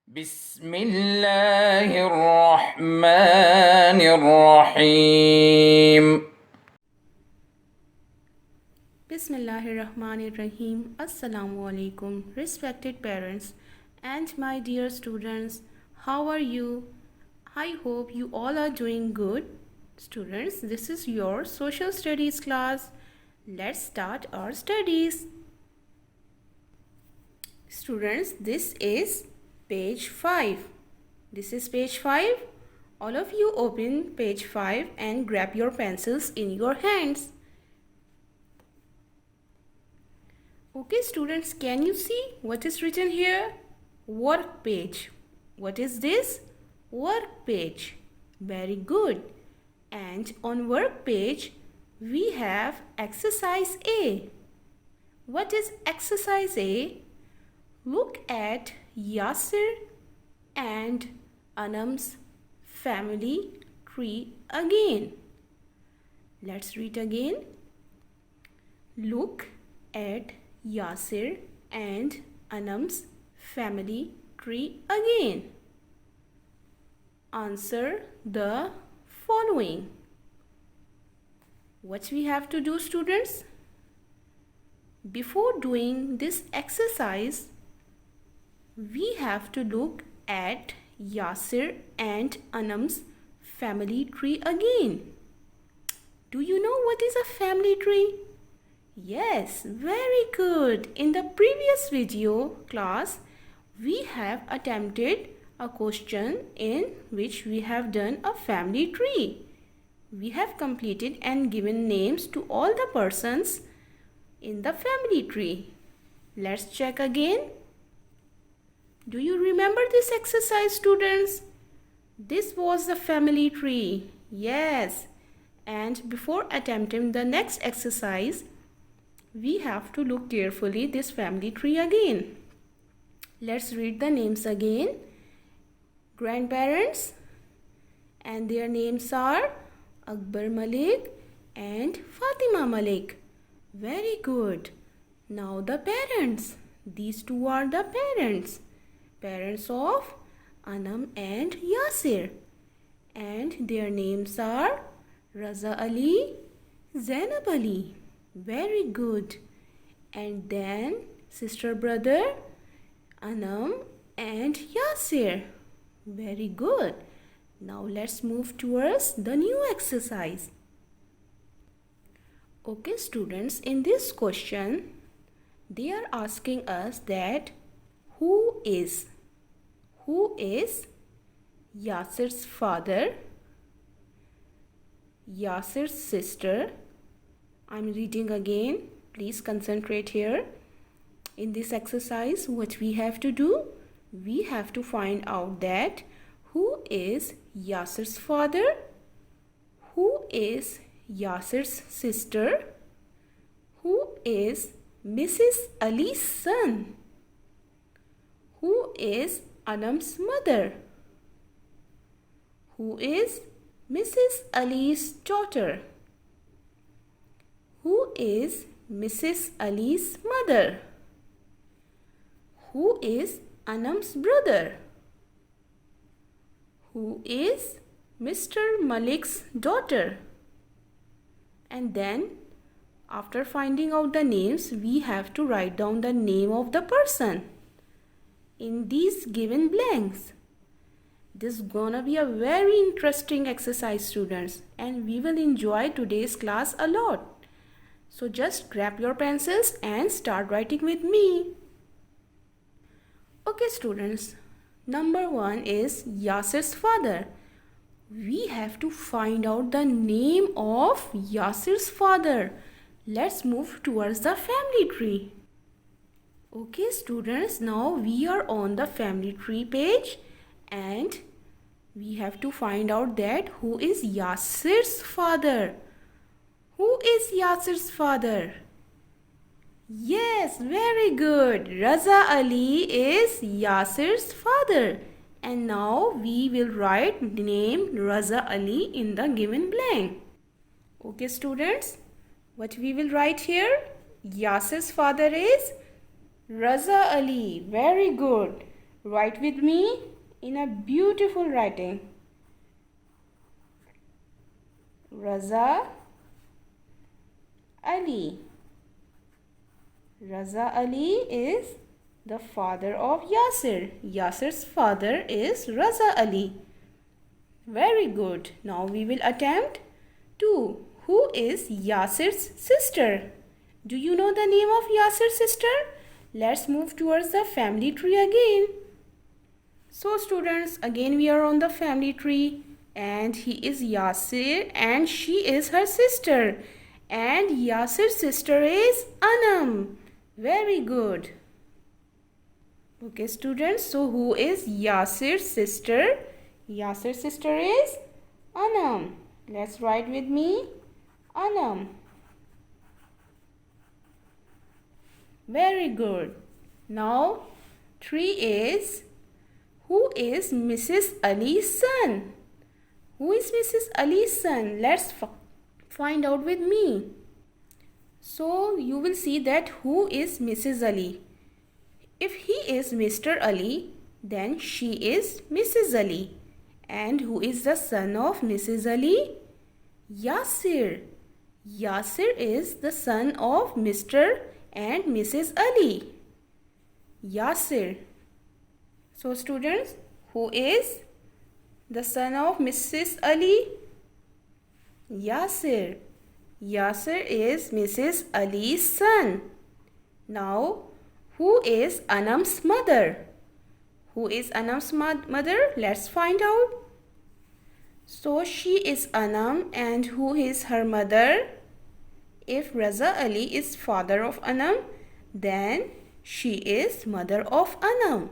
بسم الله الرحمن الرحيم. Bismillahirrahmanirrahim. Assalamu alaikum, respected parents and my dear students. How are you? I hope you all are doing good. Students, this is your social studies class. Let's start our studies. Students, this is page 5. This is page 5. All of you open page 5 and grab your pencils in your hands. Okay, students, can you see what is written here? Work page. What is this? Work page. Very good. And on work page, we have exercise A. What is exercise A? Look at Yasir and Anam's family tree again. Let's read again. Look at Yasir and Anam's family tree again. Answer the following. What we have to do, students? Before doing this exercise, we have to look at Yasir and Anam's family tree again. Do you know what is a family tree? Yes, very good. In the previous video class, we have attempted a question in which we have done a family tree. We have completed and given names to all the persons in the family tree. Let's check again. Do you remember this exercise, students? This was the family tree. Yes. And before attempting the next exercise, we have to look carefully this family tree again. Let's read the names again. Grandparents, and their names are Akbar Malik and Fatima Malik. Very good. Now the parents. These two are the parents. Parents of Anam and Yasir. And their names are Raza Ali, Zainab Ali. Very good. And then sister brother Anam and Yasir. Very good. Now let's move towards the new exercise. Okay, students, in this question they are asking us that who is Yasir's father, Yasir's sister. I'm reading again. Please concentrate here. In this exercise, what we have to do? We have to find out that who is Yasir's father, who is Yasir's sister, who is Mrs. Ali's son, who is Anam's mother, who is Mrs. Ali's daughter, who is Mrs. Ali's mother, who is Anam's brother, who is Mr. Malik's daughter. And then after finding out the names, we have to write down the name of the person in these given blanks. This is gonna be a very interesting exercise, students, and we will enjoy today's class a lot. So just grab your pencils and start writing with me. Okay, students, number 1 is Yasir's father. We have to find out the name of Yasir's father. Let's move towards the family tree. Okay, students, now we are on the family tree page and we have to find out that who is Yasir's father. Who is Yasir's father? Yes, very good. Raza Ali is Yasir's father. And now we will write name Raza Ali in the given blank. Okay, students, what we will write here? Yasir's father is Raza Ali. Very good. Write with me in a beautiful writing. Raza Ali. Raza Ali is the father of Yasir. Yasir's father is Raza Ali. Very good. Now we will attempt 2. Who is Yasir's sister? Do you know the name of Yasir's sister? Let's move towards the family tree again. So students, again we are on the family tree and he is Yasir and she is her sister. And Yasir's sister is Anam. Very good. Okay students, so who is Yasir's sister? Yasir's sister is Anam. Let's write with me. Anam. Very good. Now 3 is, who is Mrs. Ali's son? Who is Mrs. Ali's son? Let's find out with me. So you will see that who is Mrs. Ali. If he is Mr. Ali, then she is Mrs. Ali. And who is the son of Mrs. Ali? Yasir. Yasir is the son of Mr. and Mrs. Ali. Yasir. So students, who is the son of Mrs. Ali? Yasir. Yasir is Mrs. Ali's son. Now, who is Anam's mother? Who is Anam's mother? Let's find out. So she is Anam, and who is her mother? If Raza Ali is father of Anam, then she is mother of Anam.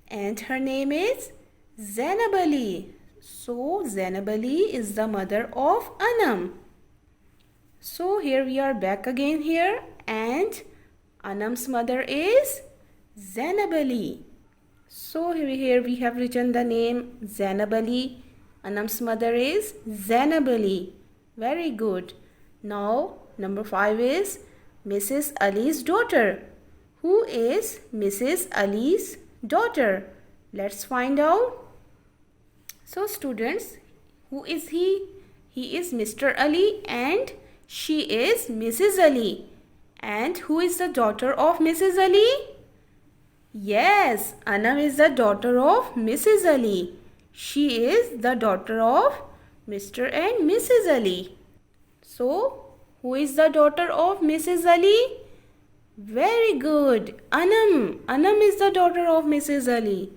And her name is Zainab Ali. So Zainab Ali is the mother of Anam. So here we are back again here, and Anam's mother is Zainab Ali. So here we have written the name Zainab Ali. Anam's mother is Zainab Ali. Very good. Now number 5 is Mrs. Ali's daughter. Who is Mrs. Ali's daughter? Let's find out. So students, who is he? He is Mr. Ali and she is Mrs. Ali. And who is the daughter of Mrs. Ali? Yes, Anam is the daughter of Mrs. Ali. She is the daughter of Mr. and Mrs. Ali. So, who is the daughter of Mrs. Ali? Very good. Anam. Anam is the daughter of Mrs. Ali.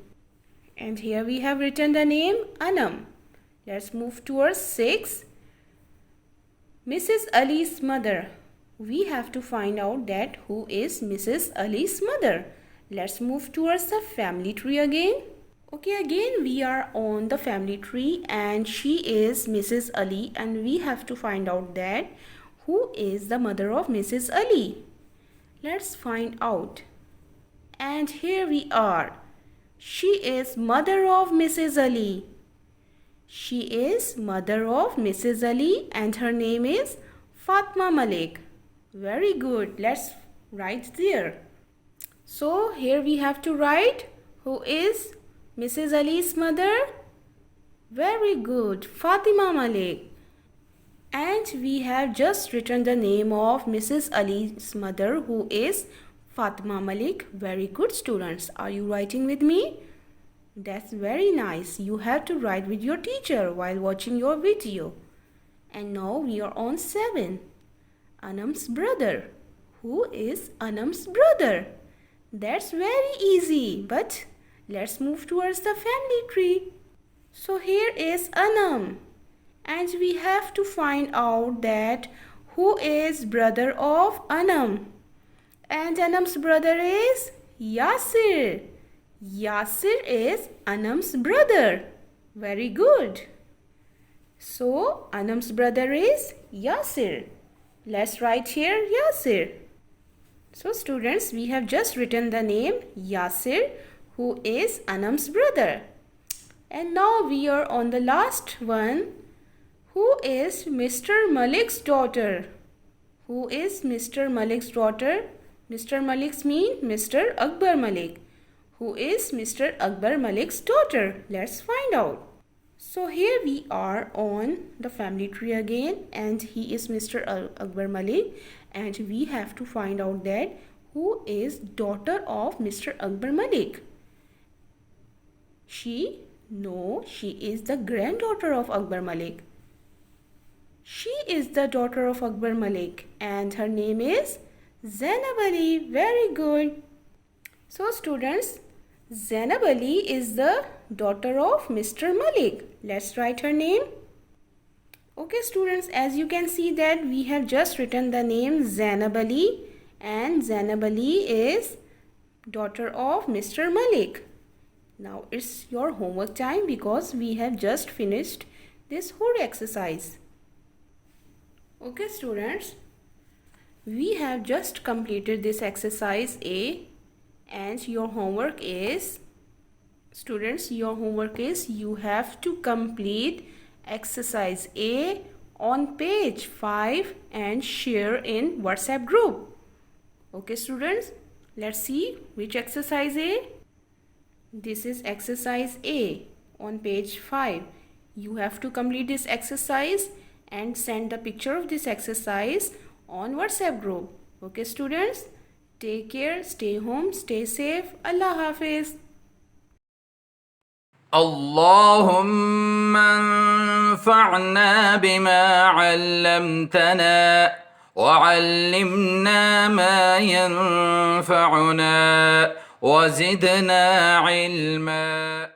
And here we have written the name Anam. Let's move towards 6. Mrs. Ali's mother. We have to find out that who is Mrs. Ali's mother. Let's move towards the family tree again. Okay, again we are on the family tree and she is Mrs. Ali, and we have to find out that who is the mother of Mrs. Ali. Let's find out. And here we are. She is mother of Mrs. Ali. She is mother of Mrs. Ali and her name is Fatma Malik. Very good. Let's write there. So here we have to write who is Mrs. Ali's mother. Very good. Fatima Malik. And we have just written the name of Mrs. Ali's mother, who is Fatima Malik. Very good students. Are you writing with me? That's very nice. You have to write with your teacher while watching your video. And now we are on 7. Anam's brother. Who is Anam's brother? That's very easy, but let's move towards the family tree. So here is Anam. And we have to find out that who is brother of Anam. And Anam's brother is Yasir. Yasir is Anam's brother. Very good. So Anam's brother is Yasir. Let's write here Yasir. So students, we have just written the name Yasir, who is Anam's brother. And now we are on the last one. Who is Mr. Malik's daughter? Who is Mr. Malik's daughter? Mr. Malik's mean Mr. Akbar Malik. who is Mr. Akbar Malik's daughter? Let's find out. So here we are on the family tree again, and he is Mr. Akbar Malik, and we have to find out that who is daughter of Mr. Akbar Malik. She is the granddaughter of Akbar Malik. She is the daughter of Akbar Malik, and her name is Zainab Ali. Very good. So students, Zainab Ali is the daughter of Mr. Malik. Let's write her name. Okay students, as you can see that we have just written the name Zainab Ali, and Zainab Ali is daughter of Mr. Malik. Now it's your homework time because we have just finished this whole exercise. Okay students, we have just completed this exercise A, and your homework is, students, your homework is you have to complete exercise A on page 5 and share in WhatsApp group. Okay students, let's see which exercise A. This is exercise A on page 5. You have to complete this exercise and send the picture of this exercise on WhatsApp group. Okay students, take care, stay home, stay safe. Allah Hafiz. اللهم انفعنا بما علمتنا وعلمنا ما ينفعنا وزدنا علما.